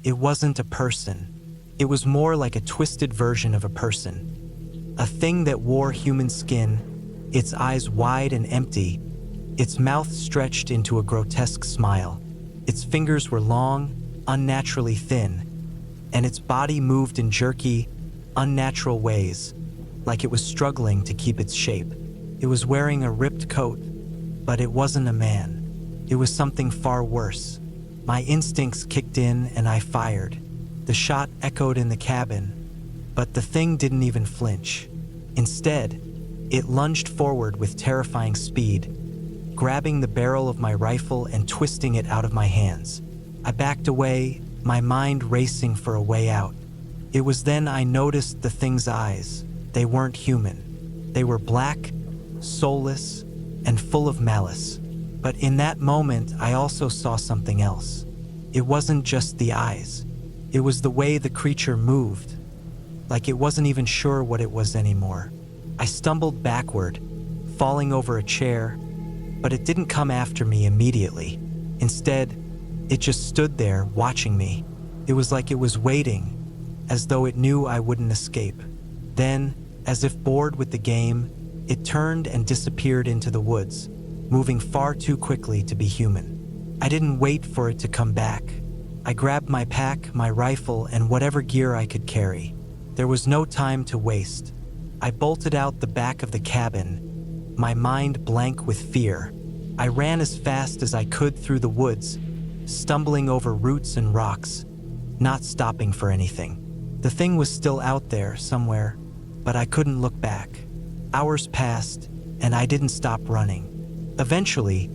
It wasn't a person. It was more like a twisted version of a person. A thing that wore human skin, its eyes wide and empty, its mouth stretched into a grotesque smile. Its fingers were long, unnaturally thin, and its body moved in jerky, unnatural ways, like it was struggling to keep its shape. It was wearing a ripped coat, but it wasn't a man. It was something far worse. My instincts kicked in and I fired. The shot echoed in the cabin, but the thing didn't even flinch. Instead, it lunged forward with terrifying speed, grabbing the barrel of my rifle and twisting it out of my hands. I backed away, my mind racing for a way out. It was then I noticed the thing's eyes. They weren't human. They were black, soulless, and full of malice. But in that moment, I also saw something else. It wasn't just the eyes. It was the way the creature moved, like it wasn't even sure what it was anymore. I stumbled backward, falling over a chair, but it didn't come after me immediately. Instead, it just stood there watching me. It was like it was waiting, as though it knew I wouldn't escape. Then, as if bored with the game, it turned and disappeared into the woods, moving far too quickly to be human. I didn't wait for it to come back. I grabbed my pack, my rifle, and whatever gear I could carry. There was no time to waste. I bolted out the back of the cabin, my mind blank with fear. I ran as fast as I could through the woods, stumbling over roots and rocks, not stopping for anything. The thing was still out there somewhere, but I couldn't look back. Hours passed, and I didn't stop running. Eventually,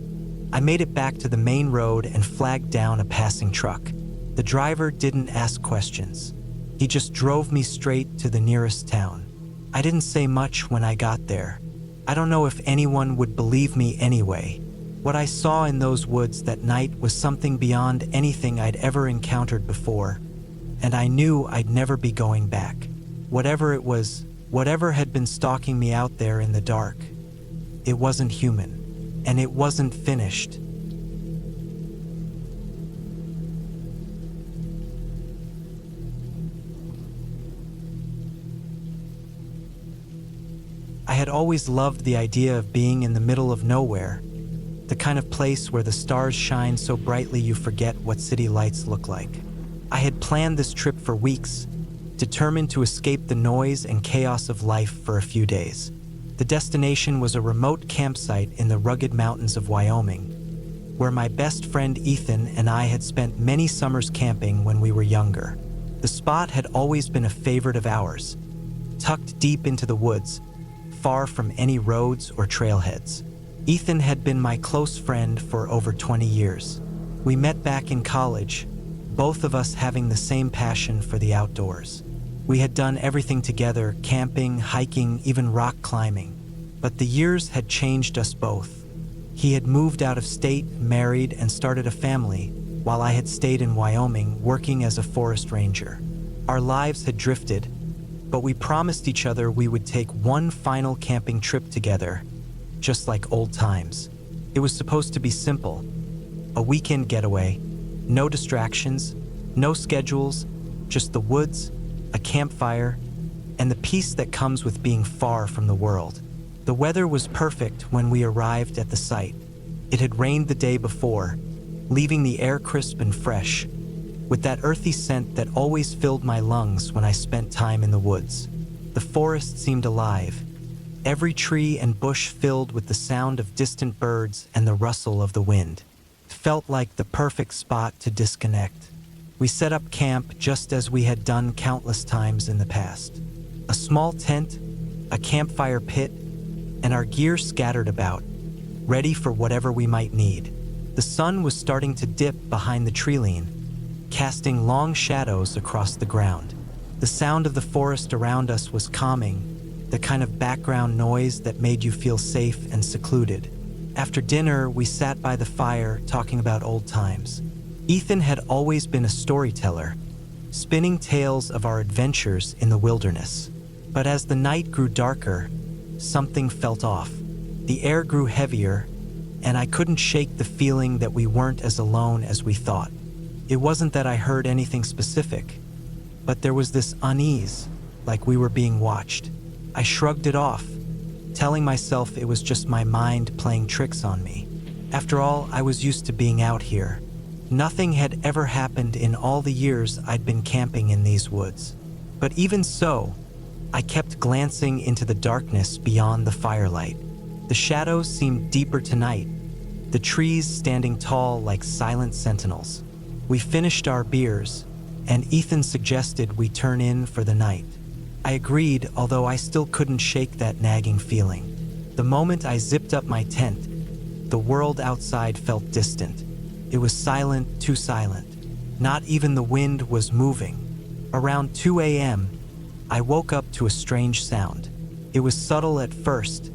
I made it back to the main road and flagged down a passing truck. The driver didn't ask questions. He just drove me straight to the nearest town. I didn't say much when I got there. I don't know if anyone would believe me anyway. What I saw in those woods that night was something beyond anything I'd ever encountered before, and I knew I'd never be going back. Whatever it was, whatever had been stalking me out there in the dark, it wasn't human, and it wasn't finished. I had always loved the idea of being in the middle of nowhere, the kind of place where the stars shine so brightly you forget what city lights look like. I had planned this trip for weeks, determined to escape the noise and chaos of life for a few days. The destination was a remote campsite in the rugged mountains of Wyoming, where my best friend Ethan and I had spent many summers camping when we were younger. The spot had always been a favorite of ours, tucked deep into the woods, far from any roads or trailheads. Ethan had been my close friend for over 20 years. We met back in college, both of us having the same passion for the outdoors. We had done everything together, camping, hiking, even rock climbing. But the years had changed us both. He had moved out of state, married, and started a family, while I had stayed in Wyoming working as a forest ranger. Our lives had drifted, but we promised each other we would take one final camping trip together, just like old times. It was supposed to be simple. A weekend getaway, no distractions, no schedules, just the woods, a campfire, and the peace that comes with being far from the world. The weather was perfect when we arrived at the site. It had rained the day before, leaving the air crisp and fresh, with that earthy scent that always filled my lungs when I spent time in the woods. The forest seemed alive, every tree and bush filled with the sound of distant birds and the rustle of the wind. It felt like the perfect spot to disconnect. We set up camp just as we had done countless times in the past. A small tent, a campfire pit, and our gear scattered about, ready for whatever we might need. The sun was starting to dip behind the treeline, casting long shadows across the ground. The sound of the forest around us was calming, the kind of background noise that made you feel safe and secluded. After dinner, we sat by the fire talking about old times. Ethan had always been a storyteller, spinning tales of our adventures in the wilderness. But as the night grew darker, something felt off. The air grew heavier, and I couldn't shake the feeling that we weren't as alone as we thought. It wasn't that I heard anything specific, but there was this unease, like we were being watched. I shrugged it off, telling myself it was just my mind playing tricks on me. After all, I was used to being out here. Nothing had ever happened in all the years I'd been camping in these woods. But even so, I kept glancing into the darkness beyond the firelight. The shadows seemed deeper tonight, the trees standing tall like silent sentinels. We finished our beers, and Ethan suggested we turn in for the night. I agreed, although I still couldn't shake that nagging feeling. The moment I zipped up my tent, the world outside felt distant. It was silent, too silent. Not even the wind was moving. Around 2 a.m., I woke up to a strange sound. It was subtle at first,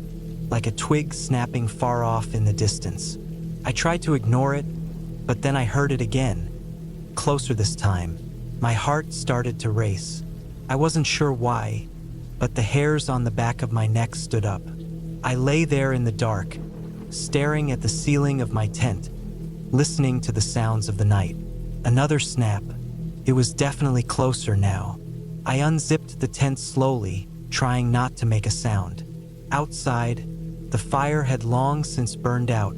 like a twig snapping far off in the distance. I tried to ignore it, but then I heard it again, closer this time. My heart started to race. I wasn't sure why, but the hairs on the back of my neck stood up. I lay there in the dark, staring at the ceiling of my tent, listening to the sounds of the night. Another snap. It was definitely closer now. I unzipped the tent slowly, trying not to make a sound. Outside, the fire had long since burned out,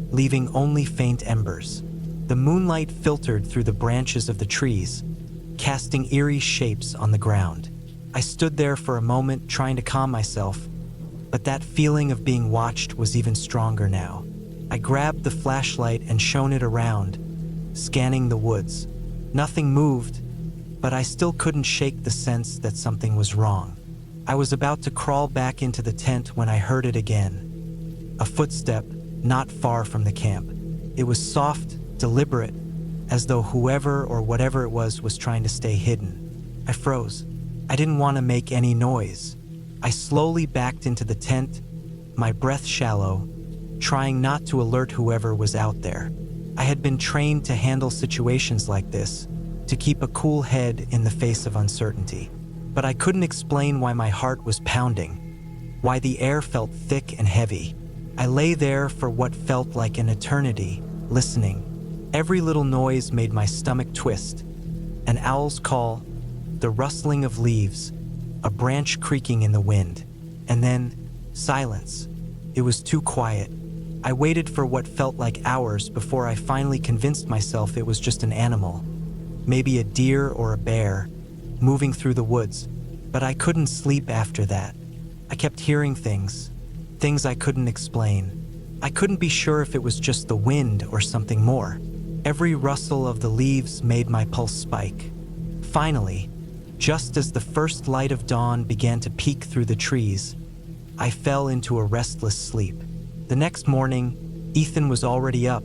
leaving only faint embers. The moonlight filtered through the branches of the trees, casting eerie shapes on the ground. I stood there for a moment trying to calm myself, but that feeling of being watched was even stronger now. I grabbed the flashlight and shone it around, scanning the woods. Nothing moved, but I still couldn't shake the sense that something was wrong. I was about to crawl back into the tent when I heard it again. A footstep, not far from the camp. It was soft, deliberate, as though whoever or whatever it was trying to stay hidden. I froze. I didn't want to make any noise. I slowly backed into the tent, my breath shallow, trying not to alert whoever was out there. I had been trained to handle situations like this, to keep a cool head in the face of uncertainty. But I couldn't explain why my heart was pounding, why the air felt thick and heavy. I lay there for what felt like an eternity, listening. Every little noise made my stomach twist. An owl's call, the rustling of leaves, a branch creaking in the wind, and then silence. It was too quiet. I waited for what felt like hours before I finally convinced myself it was just an animal, maybe a deer or a bear, moving through the woods, but I couldn't sleep after that. I kept hearing things I couldn't explain. I couldn't be sure if it was just the wind or something more. Every rustle of the leaves made my pulse spike. Finally, just as the first light of dawn began to peek through the trees, I fell into a restless sleep. The next morning, Ethan was already up,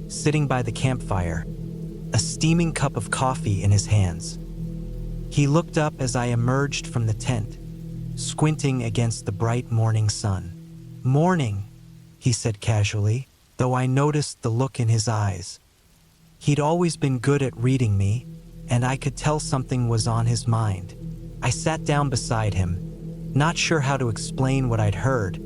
sitting by the campfire, a steaming cup of coffee in his hands. He looked up as I emerged from the tent, squinting against the bright morning sun. "Morning," he said casually, though I noticed the look in his eyes. He'd always been good at reading me, and I could tell something was on his mind. I sat down beside him, not sure how to explain what I'd heard,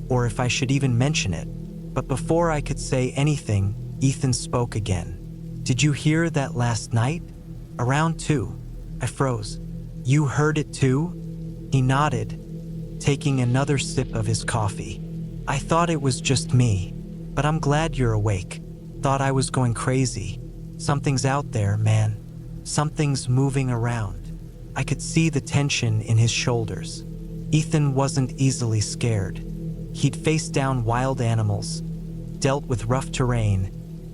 or if I should even mention it. But before I could say anything, Ethan spoke again. "Did you hear that last night? Around 2. I froze. "You heard it too?" He nodded, taking another sip of his coffee. "I thought it was just me, but I'm glad you're awake. Thought I was going crazy. Something's out there, man. Something's moving around." I could see the tension in his shoulders. Ethan wasn't easily scared. He'd faced down wild animals, dealt with rough terrain,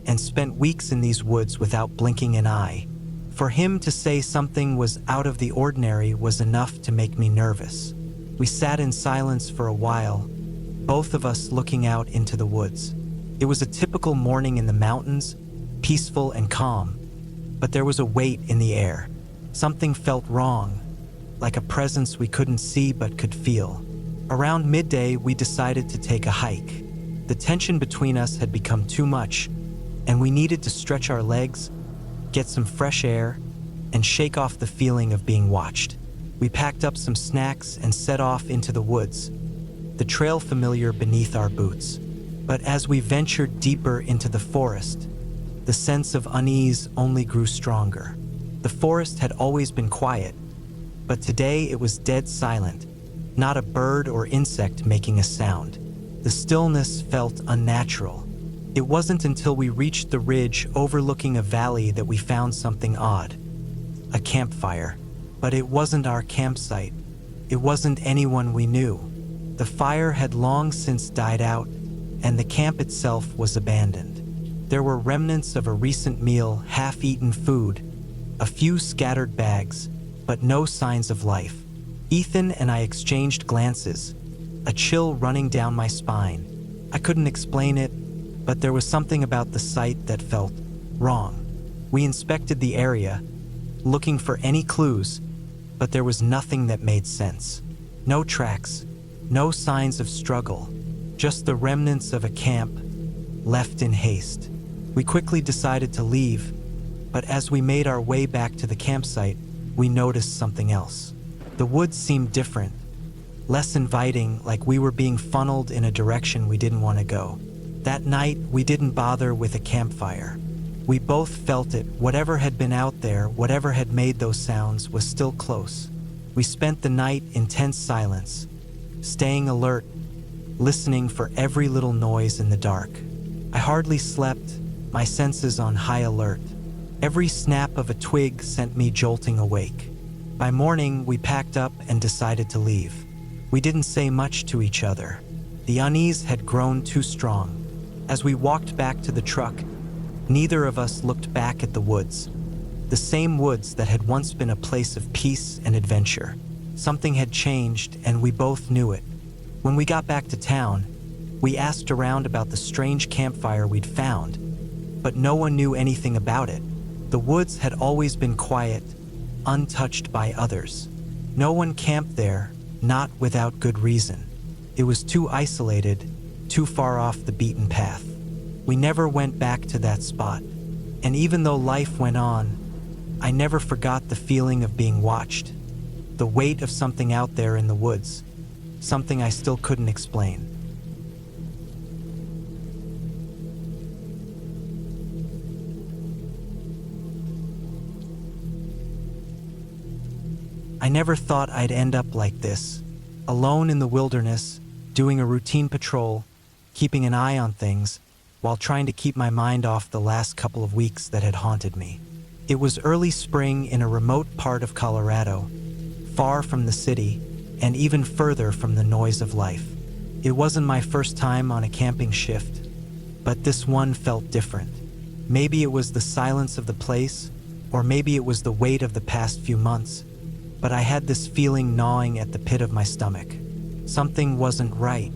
and spent weeks in these woods without blinking an eye. For him to say something was out of the ordinary was enough to make me nervous. We sat in silence for a while, both of us looking out into the woods. It was a typical morning in the mountains, peaceful and calm, but there was a weight in the air. Something felt wrong, like a presence we couldn't see but could feel. Around midday, we decided to take a hike. The tension between us had become too much, and we needed to stretch our legs, get some fresh air, and shake off the feeling of being watched. We packed up some snacks and set off into the woods, the trail familiar beneath our boots. But as we ventured deeper into the forest, the sense of unease only grew stronger. The forest had always been quiet, but today it was dead silent, not a bird or insect making a sound. The stillness felt unnatural. It wasn't until we reached the ridge overlooking a valley that we found something odd. A campfire. But it wasn't our campsite. It wasn't anyone we knew. The fire had long since died out, and the camp itself was abandoned. There were remnants of a recent meal, half-eaten food, a few scattered bags, but no signs of life. Ethan and I exchanged glances, a chill running down my spine. I couldn't explain it, but there was something about the sight that felt wrong. We inspected the area, looking for any clues, but there was nothing that made sense. No tracks, no signs of struggle, just the remnants of a camp left in haste. We quickly decided to leave, but as we made our way back to the campsite, we noticed something else. The woods seemed different, less inviting, like we were being funneled in a direction we didn't want to go. That night, we didn't bother with a campfire. We both felt it. Whatever had been out there, whatever had made those sounds, was still close. We spent the night in tense silence, staying alert, listening for every little noise in the dark. I hardly slept, my senses on high alert. Every snap of a twig sent me jolting awake. By morning, we packed up and decided to leave. We didn't say much to each other. The unease had grown too strong. As we walked back to the truck, neither of us looked back at the woods. The same woods that had once been a place of peace and adventure. Something had changed, and we both knew it. When we got back to town, we asked around about the strange campfire we'd found, but no one knew anything about it. The woods had always been quiet, untouched by others. No one camped there, not without good reason. It was too isolated, too far off the beaten path. We never went back to that spot. And even though life went on, I never forgot the feeling of being watched, the weight of something out there in the woods, something I still couldn't explain. I never thought I'd end up like this, alone in the wilderness, doing a routine patrol, keeping an eye on things, while trying to keep my mind off the last couple of weeks that had haunted me. It was early spring in a remote part of Colorado, far from the city and even further from the noise of life. It wasn't my first time on a camping shift, but this one felt different. Maybe it was the silence of the place, or maybe it was the weight of the past few months, but I had this feeling gnawing at the pit of my stomach. Something wasn't right.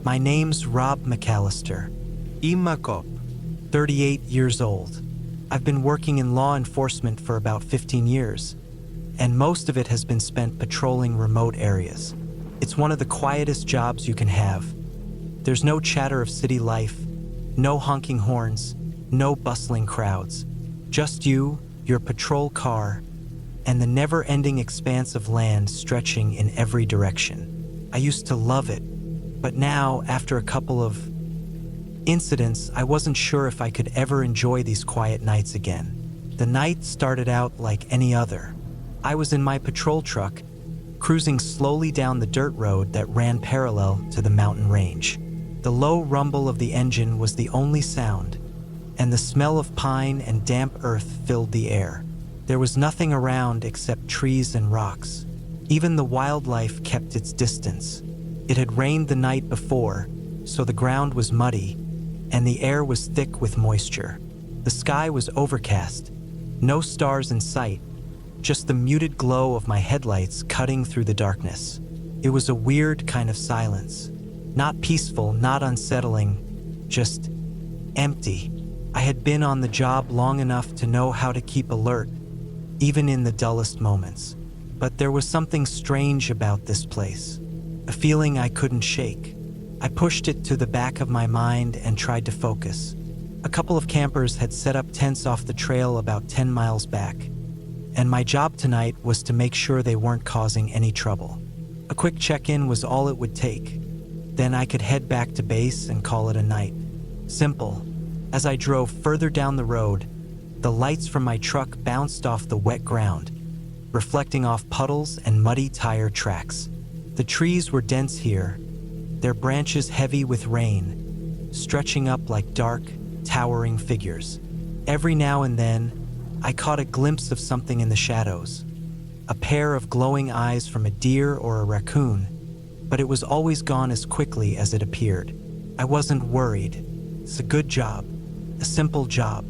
My name's Rob McAllister. Imakop. 38 years old. I've been working in law enforcement for about 15 years, and most of it has been spent patrolling remote areas. It's one of the quietest jobs you can have. There's no chatter of city life, no honking horns, no bustling crowds. Just you, your patrol car, and the never-ending expanse of land stretching in every direction. I used to love it, but now, after a couple of incidents, I wasn't sure if I could ever enjoy these quiet nights again. The night started out like any other. I was in my patrol truck, cruising slowly down the dirt road that ran parallel to the mountain range. The low rumble of the engine was the only sound, and the smell of pine and damp earth filled the air. There was nothing around except trees and rocks. Even the wildlife kept its distance. It had rained the night before, so the ground was muddy, and the air was thick with moisture. The sky was overcast, no stars in sight, just the muted glow of my headlights cutting through the darkness. It was a weird kind of silence. Not peaceful, not unsettling, just empty. I had been on the job long enough to know how to keep alert, even in the dullest moments. But there was something strange about this place, a feeling I couldn't shake. I pushed it to the back of my mind and tried to focus. A couple of campers had set up tents off the trail about 10 miles back, and my job tonight was to make sure they weren't causing any trouble. A quick check-in was all it would take. Then I could head back to base and call it a night. Simple. As I drove further down the road, the lights from my truck bounced off the wet ground, reflecting off puddles and muddy tire tracks. The trees were dense here, their branches heavy with rain, stretching up like dark, towering figures. Every now and then, I caught a glimpse of something in the shadows, a pair of glowing eyes from a deer or a raccoon, but it was always gone as quickly as it appeared. I wasn't worried. It's a good job, a simple job,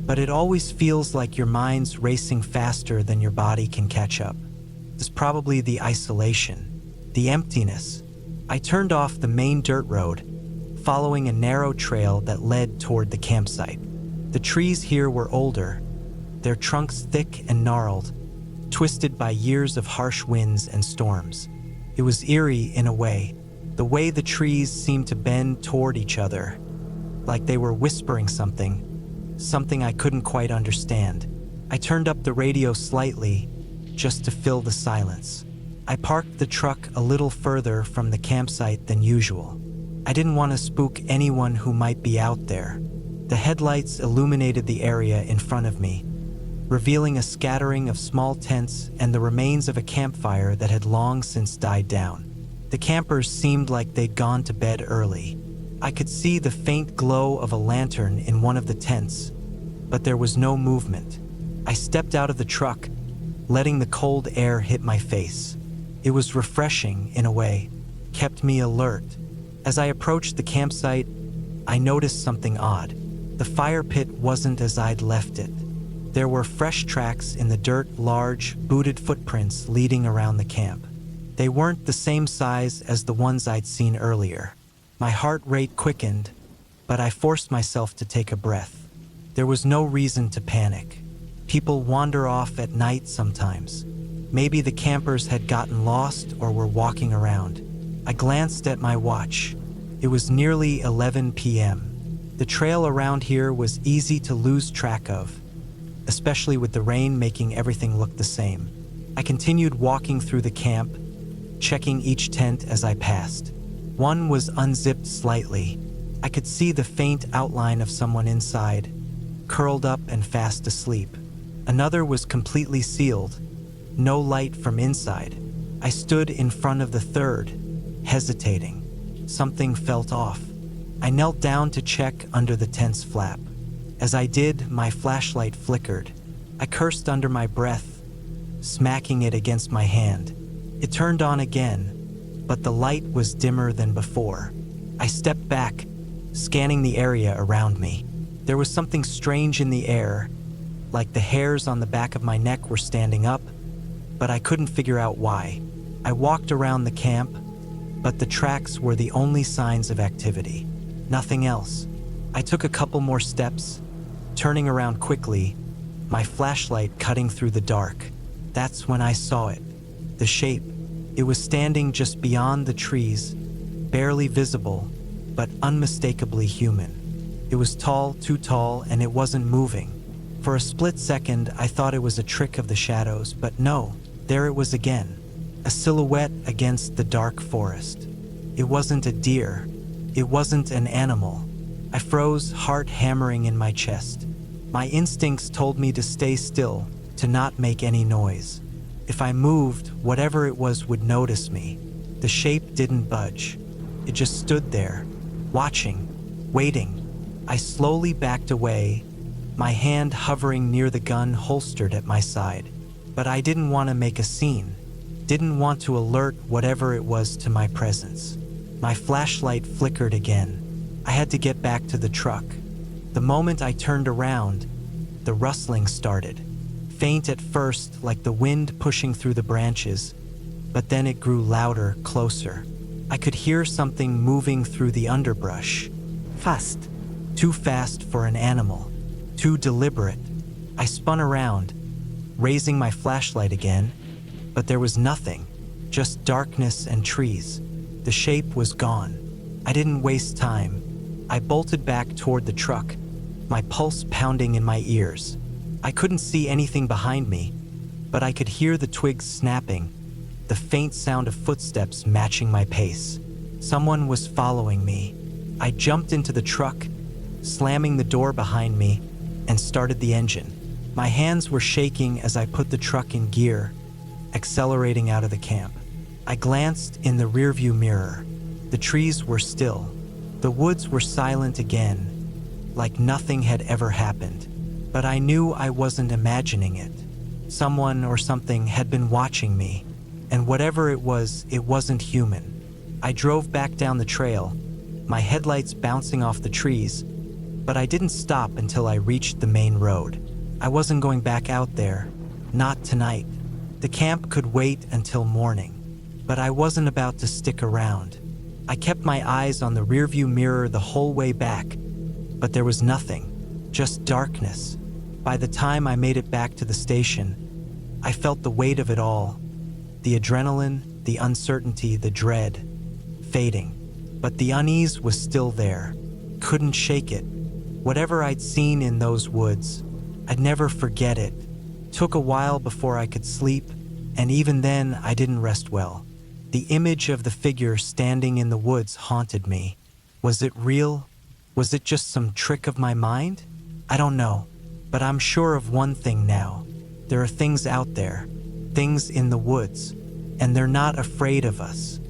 but it always feels like your mind's racing faster than your body can catch up. It's probably the isolation, the emptiness. I turned off the main dirt road, following a narrow trail that led toward the campsite. The trees here were older, their trunks thick and gnarled, twisted by years of harsh winds and storms. It was eerie in a way, the way the trees seemed to bend toward each other, like they were whispering something I couldn't quite understand. I turned up the radio slightly, just to fill the silence. I parked the truck a little further from the campsite than usual. I didn't want to spook anyone who might be out there. The headlights illuminated the area in front of me, revealing a scattering of small tents and the remains of a campfire that had long since died down. The campers seemed like they'd gone to bed early. I could see the faint glow of a lantern in one of the tents, but there was no movement. I stepped out of the truck, letting the cold air hit my face. It was refreshing in a way, kept me alert. As I approached the campsite, I noticed something odd. The fire pit wasn't as I'd left it. There were fresh tracks in the dirt, large, booted footprints leading around the camp. They weren't the same size as the ones I'd seen earlier. My heart rate quickened, but I forced myself to take a breath. There was no reason to panic. People wander off at night sometimes. Maybe the campers had gotten lost or were walking around. I glanced at my watch. It was nearly 11 p.m. The trail around here was easy to lose track of, especially with the rain making everything look the same. I continued walking through the camp, checking each tent as I passed. One was unzipped slightly. I could see the faint outline of someone inside, curled up and fast asleep. Another was completely sealed, no light from inside. I stood in front of the third, hesitating. Something felt off. I knelt down to check under the tent's flap. As I did, my flashlight flickered. I cursed under my breath, smacking it against my hand. It turned on again, but the light was dimmer than before. I stepped back, scanning the area around me. There was something strange in the air, like the hairs on the back of my neck were standing up, but I couldn't figure out why. I walked around the camp, but the tracks were the only signs of activity. Nothing else. I took a couple more steps, turning around quickly, my flashlight cutting through the dark. That's when I saw it. The shape. It was standing just beyond the trees, barely visible, but unmistakably human. It was tall, too tall, and it wasn't moving. For a split second, I thought it was a trick of the shadows, but no, there it was again. A silhouette against the dark forest. It wasn't a deer. It wasn't an animal. I froze, heart hammering in my chest. My instincts told me to stay still, to not make any noise. If I moved, whatever it was would notice me. The shape didn't budge. It just stood there, watching, waiting. I slowly backed away, my hand hovering near the gun holstered at my side. But I didn't want to make a scene, didn't want to alert whatever it was to my presence. My flashlight flickered again. I had to get back to the truck. The moment I turned around, the rustling started. Faint at first, like the wind pushing through the branches, but then it grew louder, closer. I could hear something moving through the underbrush. Fast. Too fast for an animal. Too deliberate. I spun around, raising my flashlight again, but there was nothing, just darkness and trees. The shape was gone. I didn't waste time. I bolted back toward the truck, my pulse pounding in my ears. I couldn't see anything behind me, but I could hear the twigs snapping, the faint sound of footsteps matching my pace. Someone was following me. I jumped into the truck, slamming the door behind me, and started the engine. My hands were shaking as I put the truck in gear, accelerating out of the camp. I glanced in the rearview mirror. The trees were still. The woods were silent again, like nothing had ever happened. But I knew I wasn't imagining it. Someone or something had been watching me, and whatever it wasn't human. I drove back down the trail, my headlights bouncing off the trees, but I didn't stop until I reached the main road. I wasn't going back out there, not tonight. The camp could wait until morning, but I wasn't about to stick around. I kept my eyes on the rearview mirror the whole way back, but there was nothing, just darkness. By the time I made it back to the station, I felt the weight of it all. The adrenaline, the uncertainty, the dread, fading. But the unease was still there. Couldn't shake it. Whatever I'd seen in those woods, I'd never forget it. Took a while before I could sleep, and even then I didn't rest well. The image of the figure standing in the woods haunted me. Was it real? Was it just some trick of my mind? I don't know. But I'm sure of one thing now. There are things out there, things in the woods, and they're not afraid of us.